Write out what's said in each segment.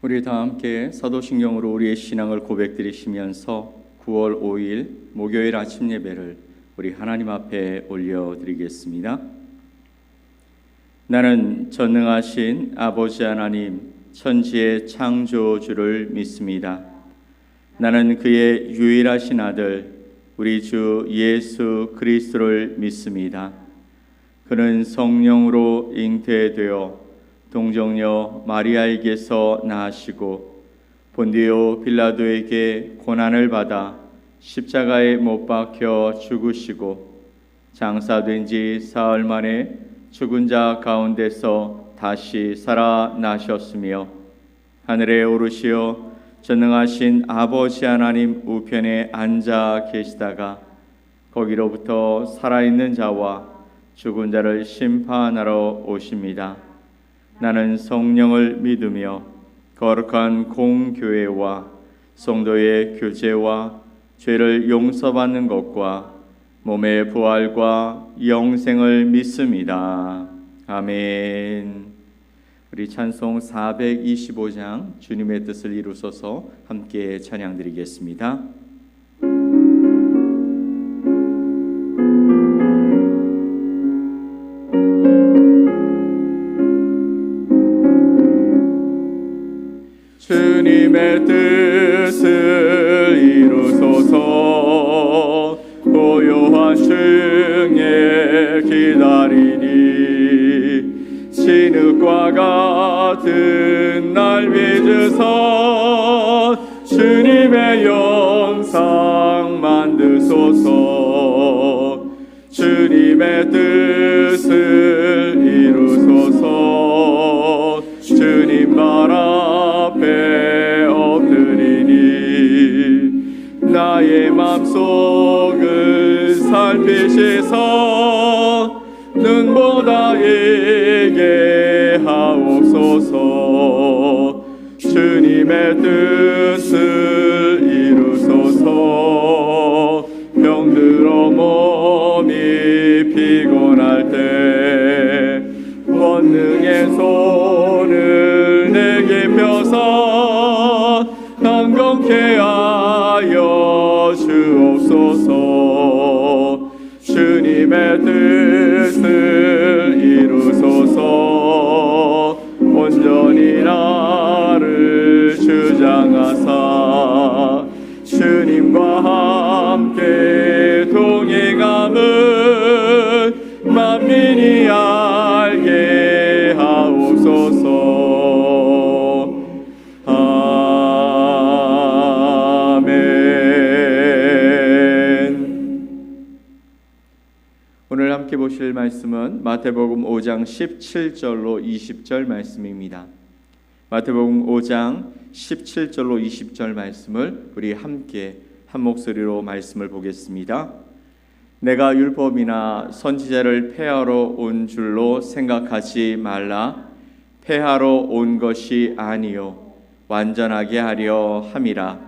우리 다 함께 사도신경으로 우리의 신앙을 고백드리시면서 9월 5일 목요일 아침 예배를 우리 하나님 앞에 올려드리겠습니다. 나는 전능하신 아버지 하나님 천지의 창조주를 믿습니다. 나는 그의 유일하신 아들 우리 주 예수 그리스도를 믿습니다. 그는 성령으로 잉태되어 동정녀 마리아에게서 나시고 본디오 빌라도에게 고난을 받아 십자가에 못 박혀 죽으시고 장사된 지 사흘 만에 죽은 자 가운데서 다시 살아나셨으며 하늘에 오르시어 전능하신 아버지 하나님 우편에 앉아 계시다가 거기로부터 살아있는 자와 죽은 자를 심판하러 오십니다. 나는 성령을 믿으며 거룩한 공교회와 성도의 교제와 죄를 용서받는 것과 몸의 부활과 영생을 믿습니다. 아멘. 우리 찬송 425장 주님의 뜻을 이루소서 함께 찬양드리겠습니다. 주님의 뜻을 이루소서 고요한 중에 기다리니 진흙과 같은 날 믿으서 주님의 영상 만드소서 주님의 뜻을 이루소서 주님 발 앞에 엎드리니 나의 맘속을 살피시서 눈보다 예게 하옵소서 주님의 뜻을 이루소서 병들어 몸이 피곤할 때 권능의 손을 내게 펴서 강건케 하여 주옵소서 주님의 뜻을 이루소서 온전히 나를 주장하사 주님과 함께 동행함을 만민이 알게 하옵소서. 오늘 함께 보실 말씀은 마태복음 5장 17절로 20절 말씀입니다. 마태복음 5장 17절로 20절 말씀을 우리 함께 한 목소리로 말씀을 보겠습니다. 내가 율법이나 선지자를 폐하러 온 줄로 생각하지 말라. 폐하러 온 것이 아니요 완전하게 하려 함이라.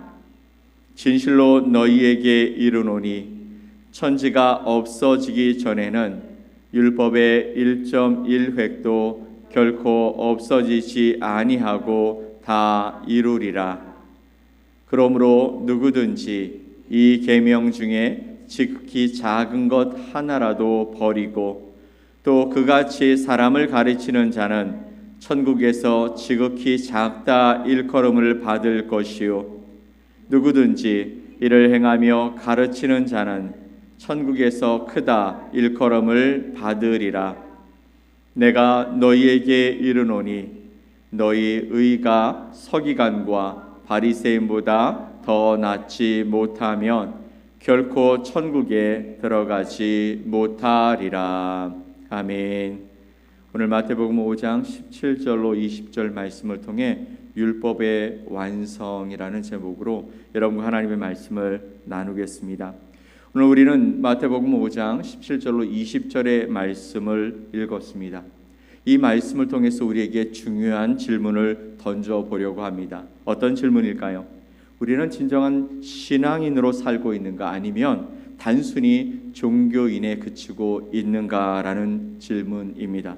진실로 너희에게 이르노니 천지가 없어지기 전에는 율법의 1.1획도 결코 없어지지 아니하고 다 이루리라. 그러므로 누구든지 이 계명 중에 지극히 작은 것 하나라도 버리고 또 그같이 사람을 가르치는 자는 천국에서 지극히 작다 일컬음을 받을 것이요 누구든지 이를 행하며 가르치는 자는 천국에서 크다 일컬음을 받으리라. 내가 너희에게 이르노니 너희 의가 서기관과 바리새인보다 더 낫지 못하면 결코 천국에 들어가지 못하리라. 아멘. 오늘 마태복음 5장 17절로 20절 말씀을 통해 율법의 완성이라는 제목으로 여러분과 하나님의 말씀을 나누겠습니다. 오늘 우리는 마태복음 5장 17절로 20절의 말씀을 읽었습니다. 이 말씀을 통해서 우리에게 중요한 질문을 던져보려고 합니다. 어떤 질문일까요? 우리는 진정한 신앙인으로 살고 있는가, 아니면 단순히 종교인에 그치고 있는가라는 질문입니다.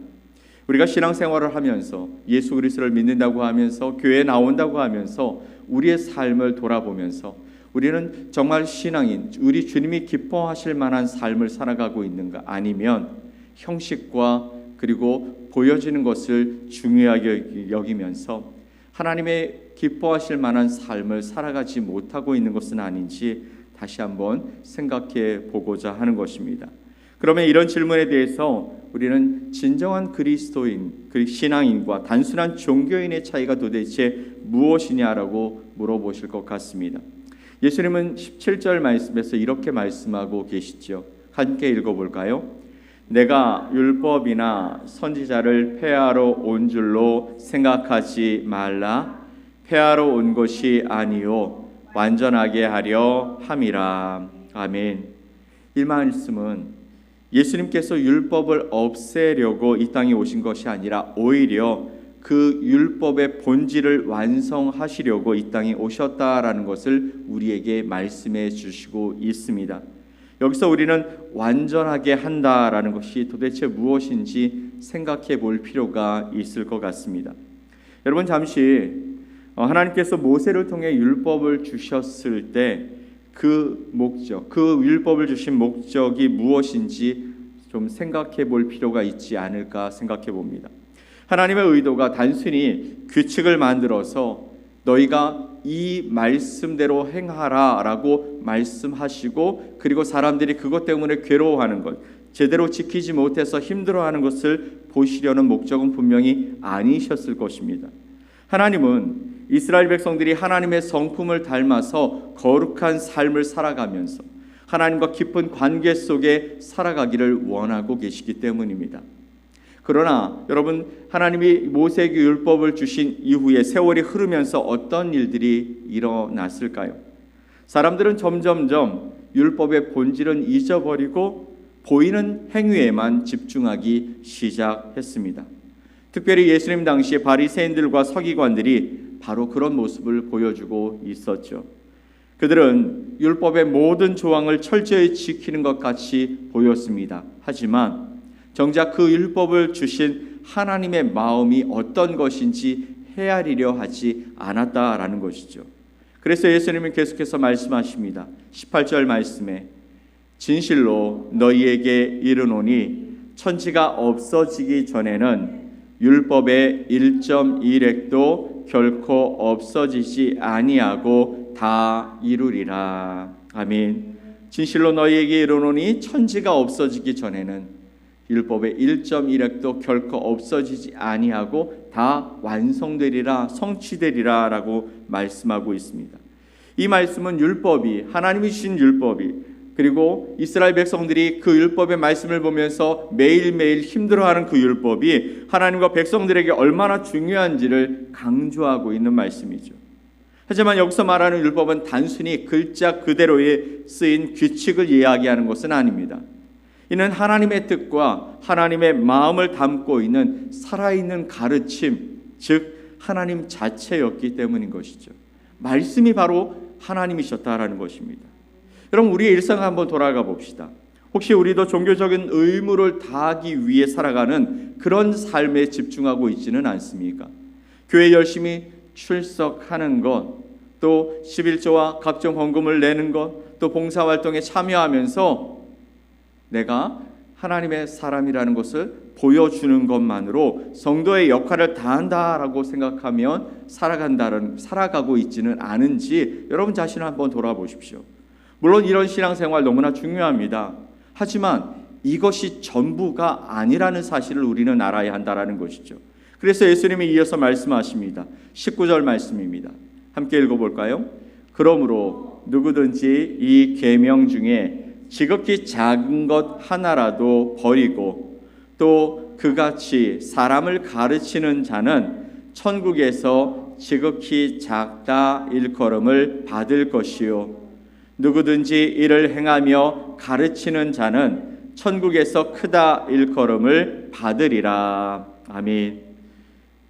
우리가 신앙생활을 하면서 예수 그리스도를 믿는다고 하면서 교회에 나온다고 하면서 우리의 삶을 돌아보면서 우리는 정말 신앙인, 우리 주님이 기뻐하실 만한 삶을 살아가고 있는가, 아니면 형식과 그리고 보여지는 것을 중요하게 여기면서 하나님의 기뻐하실 만한 삶을 살아가지 못하고 있는 것은 아닌지 다시 한번 생각해 보고자 하는 것입니다. 그러면 이런 질문에 대해서 우리는 진정한 그리스도인, 신앙인과 단순한 종교인의 차이가 도대체 무엇이냐라고 물어보실 것 같습니다. 예수님은 17절 말씀에서 이렇게 말씀하고 계시죠. 함께 읽어볼까요? 내가 율법이나 선지자를 폐하러 온 줄로 생각하지 말라. 폐하러 온 것이 아니요 완전하게 하려 함이라. 아멘. 이 말씀은 예수님께서 율법을 없애려고 이 땅에 오신 것이 아니라 오히려 그 율법의 본질을 완성하시려고 이 땅에 오셨다라는 것을 우리에게 말씀해 주시고 있습니다. 여기서 우리는 완전하게 한다라는 것이 도대체 무엇인지 생각해 볼 필요가 있을 것 같습니다. 여러분, 잠시 하나님께서 모세를 통해 율법을 주셨을 때 그 목적, 그 율법을 주신 목적이 무엇인지 좀 생각해 볼 필요가 있지 않을까 생각해 봅니다. 하나님의 의도가 단순히 규칙을 만들어서 너희가 이 말씀대로 행하라 라고 말씀하시고, 그리고 사람들이 그것 때문에 괴로워하는 것, 제대로 지키지 못해서 힘들어하는 것을 보시려는 목적은 분명히 아니셨을 것입니다. 하나님은 이스라엘 백성들이 하나님의 성품을 닮아서 거룩한 삶을 살아가면서 하나님과 깊은 관계 속에 살아가기를 원하고 계시기 때문입니다. 그러나 여러분, 하나님이 모세에게 율법을 주신 이후에 세월이 흐르면서 어떤 일들이 일어났을까요? 사람들은 점점점 율법의 본질은 잊어버리고 보이는 행위에만 집중하기 시작했습니다. 특별히 예수님 당시에 바리새인들과 서기관들이 바로 그런 모습을 보여주고 있었죠. 그들은 율법의 모든 조항을 철저히 지키는 것 같이 보였습니다. 하지만 정작 그 율법을 주신 하나님의 마음이 어떤 것인지 헤아리려 하지 않았다라는 것이죠. 그래서 예수님은 계속해서 말씀하십니다. 18절 말씀에 진실로 너희에게 이르노니 천지가 없어지기 전에는 율법의 1.1획도 결코 없어지지 아니하고 다 이루리라. 아멘. 진실로 너희에게 이르노니 천지가 없어지기 전에는 율법의 1.1획도 결코 없어지지 아니하고 다 완성되리라, 성취되리라 라고 말씀하고 있습니다. 이 말씀은 율법이, 하나님이 주신 율법이, 그리고 이스라엘 백성들이 그 율법의 말씀을 보면서 매일매일 힘들어하는 그 율법이 하나님과 백성들에게 얼마나 중요한지를 강조하고 있는 말씀이죠. 하지만 여기서 말하는 율법은 단순히 글자 그대로에 쓰인 규칙을 이야기하는 것은 아닙니다. 이는 하나님의 뜻과 하나님의 마음을 담고 있는 살아있는 가르침, 즉 하나님 자체였기 때문인 것이죠. 말씀이 바로 하나님이셨다라는 것입니다. 여러분, 우리의 일상 한번 돌아가 봅시다. 혹시 우리도 종교적인 의무를 다하기 위해 살아가는 그런 삶에 집중하고 있지는 않습니까? 교회 열심히 출석하는 것, 또 11조와 각종 헌금을 내는 것, 또 봉사활동에 참여하면서 내가 하나님의 사람이라는 것을 보여주는 것만으로 성도의 역할을 다한다라고 생각하면 살아가고 있지는 않은지 여러분 자신을 한번 돌아보십시오. 물론 이런 신앙생활 너무나 중요합니다. 하지만 이것이 전부가 아니라는 사실을 우리는 알아야 한다는 것이죠. 그래서 예수님이 이어서 말씀하십니다. 19절 말씀입니다. 함께 읽어볼까요? 그러므로 누구든지 이 계명 중에 지극히 작은 것 하나라도 버리고 또 그같이 사람을 가르치는 자는 천국에서 지극히 작다 일컬음을 받을 것이요 누구든지 이를 행하며 가르치는 자는 천국에서 크다 일컬음을 받으리라. 아멘.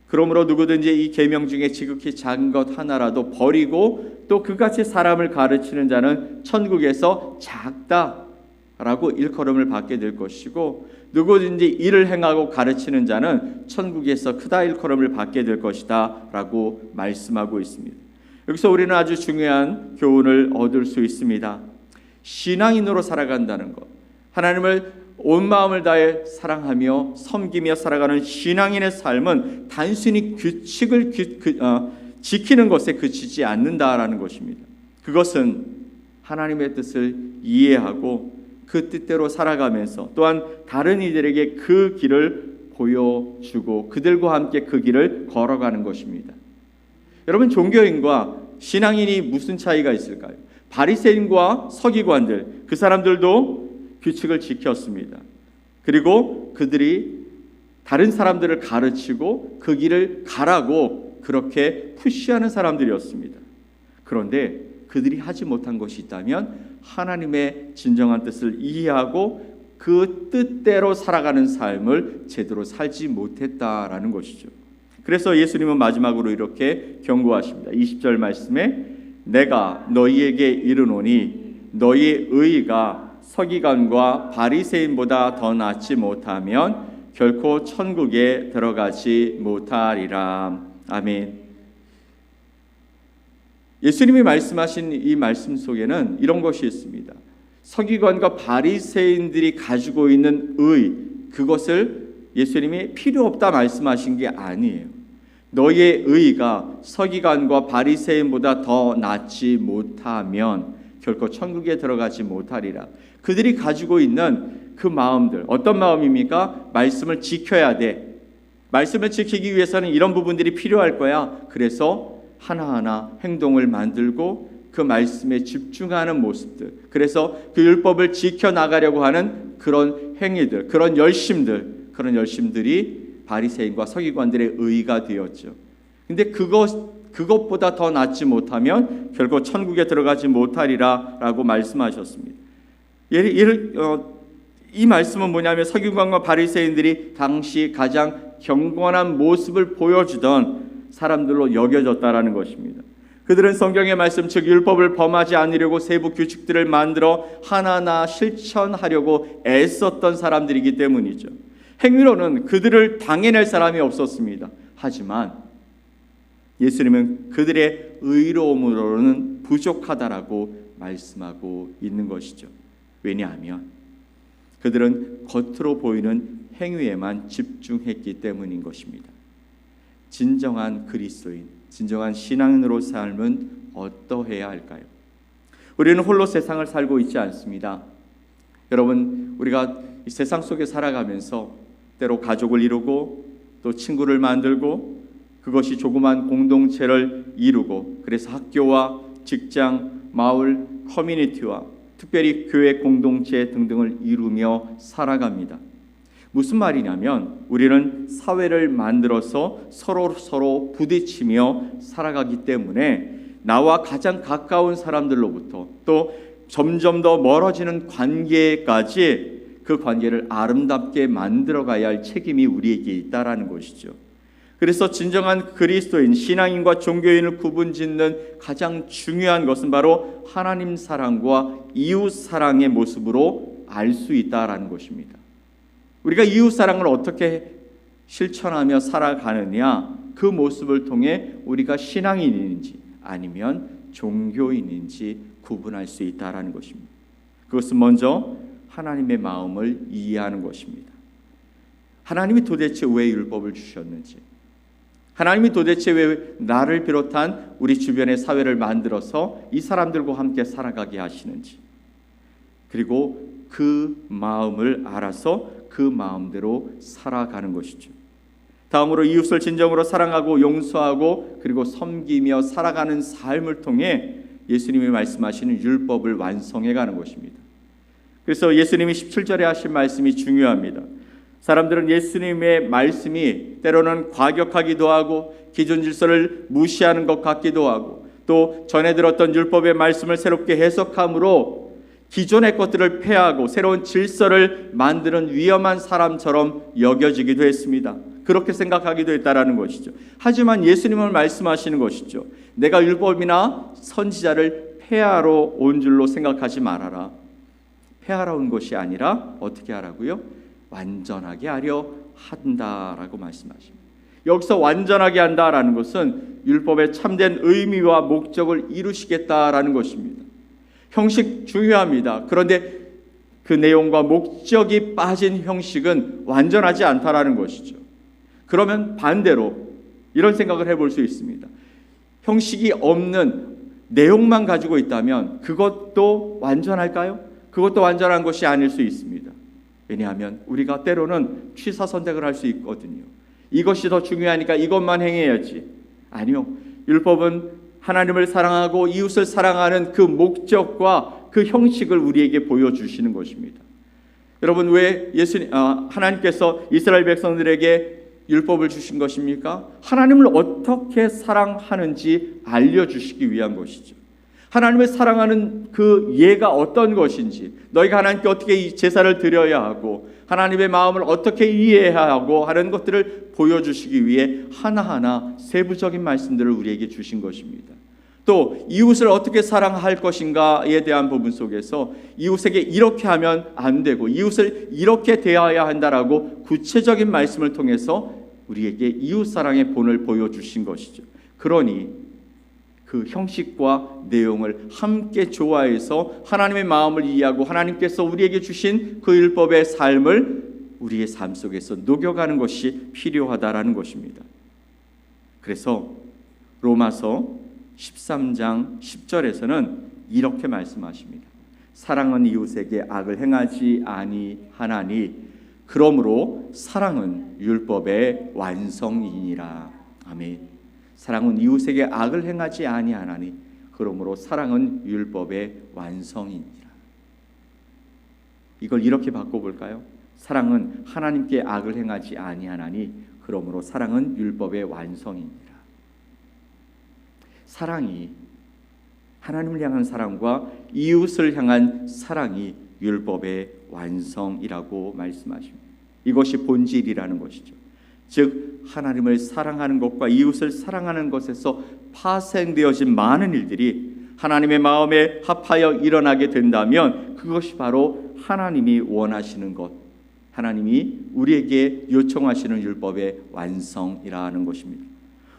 그러므로 누구든지 이 계명 중에 지극히 작은 것 하나라도 버리고 또 그같이 사람을 가르치는 자는 천국에서 작다 라고 일컬음을 받게 될 것이고, 누구든지 이를 행하고 가르치는 자는 천국에서 크다 일컬음을 받게 될 것이다 라고 말씀하고 있습니다. 여기서 우리는 아주 중요한 교훈을 얻을 수 있습니다. 신앙인으로 살아간다는 것, 하나님을 온 마음을 다해 사랑하며 섬기며 살아가는 신앙인의 삶은 단순히 규칙을 지키는 것에 그치지 않는다라는 것입니다. 그것은 하나님의 뜻을 이해하고 그 뜻대로 살아가면서 또한 다른 이들에게 그 길을 보여주고 그들과 함께 그 길을 걸어가는 것입니다. 여러분, 종교인과 신앙인이 무슨 차이가 있을까요? 바리새인과 서기관들, 그 사람들도 규칙을 지켰습니다. 그리고 그들이 다른 사람들을 가르치고 그 길을 가라고 그렇게 푸시하는 사람들이었습니다. 그런데 그들이 하지 못한 것이 있다면 하나님의 진정한 뜻을 이해하고 그 뜻대로 살아가는 삶을 제대로 살지 못했다라는 것이죠. 그래서 예수님은 마지막으로 이렇게 경고하십니다. 20절 말씀에 내가 너희에게 이르노니 너희의 의의가 서기관과 바리새인보다 더 낫지 못하면 결코 천국에 들어가지 못하리라. 아멘. 예수님이 말씀하신 이 말씀 속에는 이런 것이 있습니다. 서기관과 바리새인들이 가지고 있는 의, 그것을 예수님이 필요 없다 말씀하신 게 아니에요. 너희의 의가 서기관과 바리새인보다 더 낫지 못하면 결코 천국에 들어가지 못하리라. 그들이 가지고 있는 그 마음들, 어떤 마음입니까? 말씀을 지켜야 돼. 말씀을 지키기 위해서는 이런 부분들이 필요할 거야. 그래서 하나하나 행동을 만들고 그 말씀에 집중하는 모습들, 그래서 그 율법을 지켜나가려고 하는 그런 행위들, 그런 열심들이 바리새인과 서기관들의 의의가 되었죠. 근데 그것보다 더 낫지 못하면 결코 천국에 들어가지 못하리라 라고 말씀하셨습니다. 이 말씀은 뭐냐면 서기관과 바리새인들이 당시 가장 경건한 모습을 보여주던 사람들로 여겨졌다라는 것입니다. 그들은 성경의 말씀, 즉 율법을 범하지 않으려고 세부 규칙들을 만들어 하나하나 실천하려고 애썼던 사람들이기 때문이죠. 행위로는 그들을 당해낼 사람이 없었습니다. 하지만 예수님은 그들의 의로움으로는 부족하다라고 말씀하고 있는 것이죠. 왜냐하면 그들은 겉으로 보이는 행위에만 집중했기 때문인 것입니다. 진정한 그리스도인, 진정한 신앙인으로 삶은 어떠해야 할까요? 우리는 홀로 세상을 살고 있지 않습니다. 여러분, 우리가 이 세상 속에 살아가면서 때로 가족을 이루고 또 친구를 만들고 그것이 조그만 공동체를 이루고, 그래서 학교와 직장, 마을, 커뮤니티와 특별히 교회 공동체 등등을 이루며 살아갑니다. 무슨 말이냐면 우리는 사회를 만들어서 서로 부딪히며 살아가기 때문에 나와 가장 가까운 사람들로부터 또 점점 더 멀어지는 관계까지 그 관계를 아름답게 만들어가야 할 책임이 우리에게 있다라는 것이죠. 그래서 진정한 그리스도인, 신앙인과 종교인을 구분짓는 가장 중요한 것은 바로 하나님 사랑과 이웃 사랑의 모습으로 알 수 있다라는 것입니다. 우리가 이웃 사랑을 어떻게 실천하며 살아가느냐, 그 모습을 통해 우리가 신앙인인지 아니면 종교인인지 구분할 수 있다라는 것입니다. 그것은 먼저 하나님의 마음을 이해하는 것입니다. 하나님이 도대체 왜 율법을 주셨는지, 하나님이 도대체 왜 나를 비롯한 우리 주변의 사회를 만들어서 이 사람들과 함께 살아가게 하시는지, 그리고 그 마음을 알아서 그 마음대로 살아가는 것이죠. 다음으로 이웃을 진정으로 사랑하고 용서하고 그리고 섬기며 살아가는 삶을 통해 예수님이 말씀하시는 율법을 완성해가는 것입니다. 그래서 예수님이 17절에 하신 말씀이 중요합니다. 사람들은 예수님의 말씀이 때로는 과격하기도 하고 기존 질서를 무시하는 것 같기도 하고 또 전에 들었던 율법의 말씀을 새롭게 해석함으로 기존의 것들을 폐하고 새로운 질서를 만드는 위험한 사람처럼 여겨지기도 했습니다. 그렇게 생각하기도 했다라는 것이죠. 하지만 예수님은 말씀하시는 것이죠. 내가 율법이나 선지자를 폐하러 온 줄로 생각하지 말아라. 해하라는 것이 아니라 어떻게 하라고요? 완전하게 하려 한다라고 말씀하십니다. 여기서 완전하게 한다라는 것은 율법의 참된 의미와 목적을 이루시겠다라는 것입니다. 형식 중요합니다. 그런데 그 내용과 목적이 빠진 형식은 완전하지 않다라는 것이죠. 그러면 반대로 이런 생각을 해볼 수 있습니다. 형식이 없는 내용만 가지고 있다면 그것도 완전할까요? 그것도 완전한 것이 아닐 수 있습니다. 왜냐하면 우리가 때로는 취사선택을 할 수 있거든요. 이것이 더 중요하니까 이것만 행해야지. 아니요. 율법은 하나님을 사랑하고 이웃을 사랑하는 그 목적과 그 형식을 우리에게 보여주시는 것입니다. 여러분, 왜 하나님께서 이스라엘 백성들에게 율법을 주신 것입니까? 하나님을 어떻게 사랑하는지 알려주시기 위한 것이죠. 하나님을 사랑하는 그 예가 어떤 것인지, 너희가 하나님께 어떻게 이 제사를 드려야 하고 하나님의 마음을 어떻게 이해해야 하고 하는 것들을 보여주시기 위해 하나하나 세부적인 말씀들을 우리에게 주신 것입니다. 또 이웃을 어떻게 사랑할 것인가에 대한 부분 속에서 이웃에게 이렇게 하면 안 되고 이웃을 이렇게 대해야 한다라고 구체적인 말씀을 통해서 우리에게 이웃사랑의 본을 보여주신 것이죠. 그러니 그 형식과 내용을 함께 조화해서 하나님의 마음을 이해하고 하나님께서 우리에게 주신 그 율법의 삶을 우리의 삶 속에서 녹여가는 것이 필요하다라는 것입니다. 그래서 로마서 13장 10절에서는 이렇게 말씀하십니다. 사랑은 이웃에게 악을 행하지 아니하나니 그러므로 사랑은 율법의 완성이니라. 아멘. 사랑은 이웃에게 악을 행하지 아니하나니 그러므로 사랑은 율법의 완성이니라. 이걸 이렇게 바꿔볼까요? 사랑은 하나님께 악을 행하지 아니하나니 그러므로 사랑은 율법의 완성이니라. 사랑이, 하나님을 향한 사랑과 이웃을 향한 사랑이 율법의 완성이라고 말씀하십니다. 이것이 본질이라는 것이죠. 즉 하나님을 사랑하는 것과 이웃을 사랑하는 것에서 파생되어진 많은 일들이 하나님의 마음에 합하여 일어나게 된다면 그것이 바로 하나님이 원하시는 것, 하나님이 우리에게 요청하시는 율법의 완성이라는 것입니다.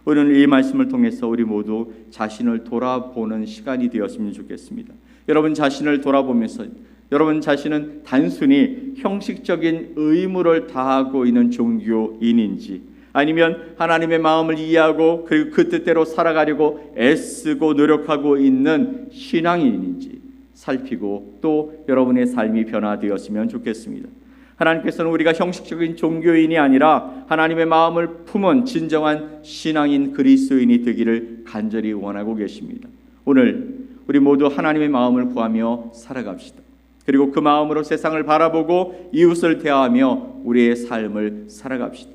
오늘 이 말씀을 통해서 우리 모두 자신을 돌아보는 시간이 되었으면 좋겠습니다. 여러분 자신을 돌아보면서 여러분 자신은 단순히 형식적인 의무를 다하고 있는 종교인인지 아니면 하나님의 마음을 이해하고 그리고 그 뜻대로 살아가려고 애쓰고 노력하고 있는 신앙인인지 살피고 또 여러분의 삶이 변화되었으면 좋겠습니다. 하나님께서는 우리가 형식적인 종교인이 아니라 하나님의 마음을 품은 진정한 신앙인 그리스도인이 되기를 간절히 원하고 계십니다. 오늘 우리 모두 하나님의 마음을 구하며 살아갑시다. 그리고 그 마음으로 세상을 바라보고 이웃을 대하며 우리의 삶을 살아갑시다.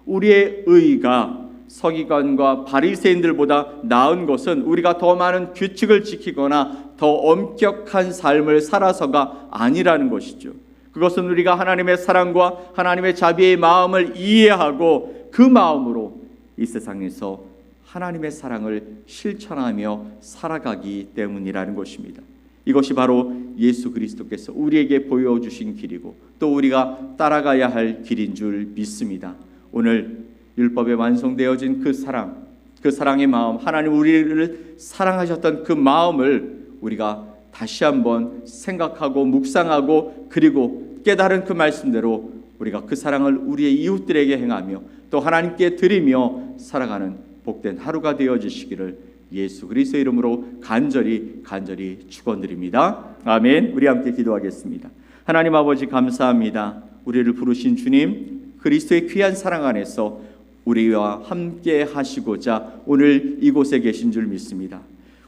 우리의 의가 서기관과 바리새인들보다 나은 것은 우리가 더 많은 규칙을 지키거나 더 엄격한 삶을 살아서가 아니라는 것이죠. 그것은 우리가 하나님의 사랑과 하나님의 자비의 마음을 이해하고 그 마음으로 이 세상에서 하나님의 사랑을 실천하며 살아가기 때문이라는 것입니다. 이것이 바로 예수 그리스도께서 우리에게 보여주신 길이고 또 우리가 따라가야 할 길인 줄 믿습니다. 오늘 율법에 완성되어진 그 사랑, 그 사랑의 마음, 하나님 우리를 사랑하셨던 그 마음을 우리가 다시 한번 생각하고 묵상하고 그리고 깨달은 그 말씀대로 우리가 그 사랑을 우리의 이웃들에게 행하며 또 하나님께 드리며 살아가는 복된 하루가 되어지시기를 예수 그리스도의 이름으로 간절히 축원드립니다. 아멘. 우리 함께 기도하겠습니다. 하나님 아버지 감사합니다. 우리를 부르신 주님 그리스도의 귀한 사랑 안에서 우리와 함께 하시고자 오늘 이곳에 계신 줄 믿습니다.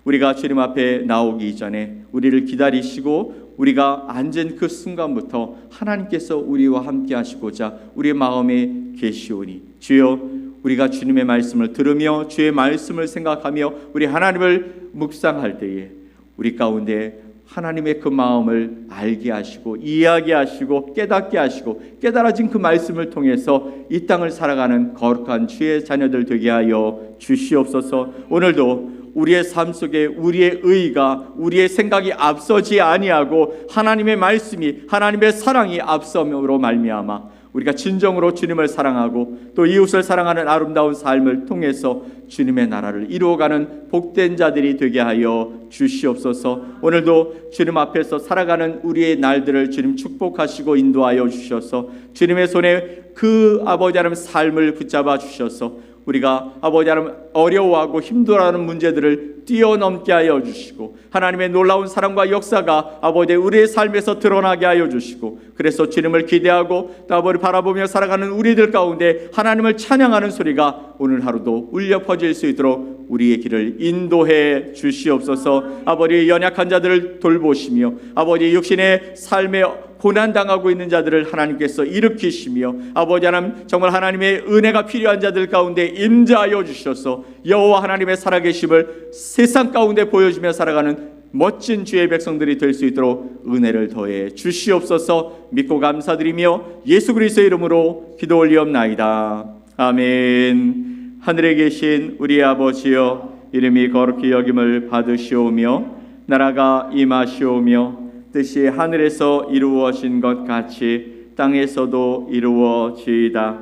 우리가 주님 앞에 나오기 전에 우리를 기다리시고 우리가 앉은 그 순간부터 하나님께서 우리와 함께 하시고자 우리의 마음에 계시오니 주여 우리가 주님의 말씀을 들으며 주의 말씀을 생각하며 우리 하나님을 묵상할 때에 우리 가운데 하나님의 그 마음을 알게 하시고 이해하게 하시고 깨닫게 하시고 깨달아진 그 말씀을 통해서 이 땅을 살아가는 거룩한 주의 자녀들 되게 하여 주시옵소서. 오늘도 우리의 삶 속에 우리의 의가, 우리의 생각이 앞서지 아니하고 하나님의 말씀이, 하나님의 사랑이 앞섬으로 말미암아 우리가 진정으로 주님을 사랑하고 또 이웃을 사랑하는 아름다운 삶을 통해서 주님의 나라를 이루어가는 복된 자들이 되게 하여 주시옵소서. 오늘도 주님 앞에서 살아가는 우리의 날들을 주님 축복하시고 인도하여 주셔서 주님의 손에 그 아버지 하나님 삶을 붙잡아 주셔서 우리가 아버지 하나님 어려워하고 힘들어하는 문제들을 뛰어넘게 하여 주시고 하나님의 놀라운 사랑과 역사가 아버지 우리의 삶에서 드러나게 하여 주시고 그래서 주님을 기대하고 또 아버지를 바라보며 살아가는 우리들 가운데 하나님을 찬양하는 소리가 오늘 하루도 울려 퍼질 수 있도록 우리의 길을 인도해 주시옵소서. 아버지 연약한 자들을 돌보시며 아버지 육신의 삶에 고난당하고 있는 자들을 하나님께서 일으키시며 아버지 하나님 정말 하나님의 은혜가 필요한 자들 가운데 임재하여 주셔서 여호와 하나님의 살아계심을 세상 가운데 보여주며 살아가는 멋진 주의 백성들이 될 수 있도록 은혜를 더해 주시옵소서. 믿고 감사드리며 예수 그리스도의 이름으로 기도 올리옵나이다. 아멘. 하늘에 계신 우리 아버지여, 이름이 거룩히 여김을 받으시오며 나라가 임하시오며 뜻이 하늘에서 이루어진 것 같이 땅에서도 이루어지이다.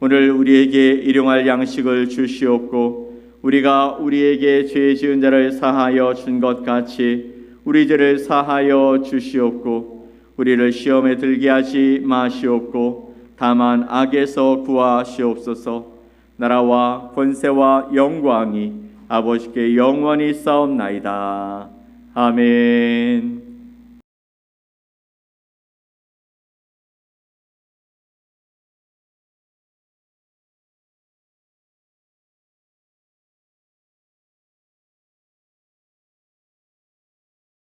오늘 우리에게 일용할 양식을 주시옵고 우리가 우리에게 죄 지은 자를 사하여 준 것 같이 우리 죄를 사하여 주시옵고 우리를 시험에 들게 하지 마시옵고 다만 악에서 구하시옵소서. 나라와 권세와 영광이 아버지께 영원히 싸움나이다. 아멘.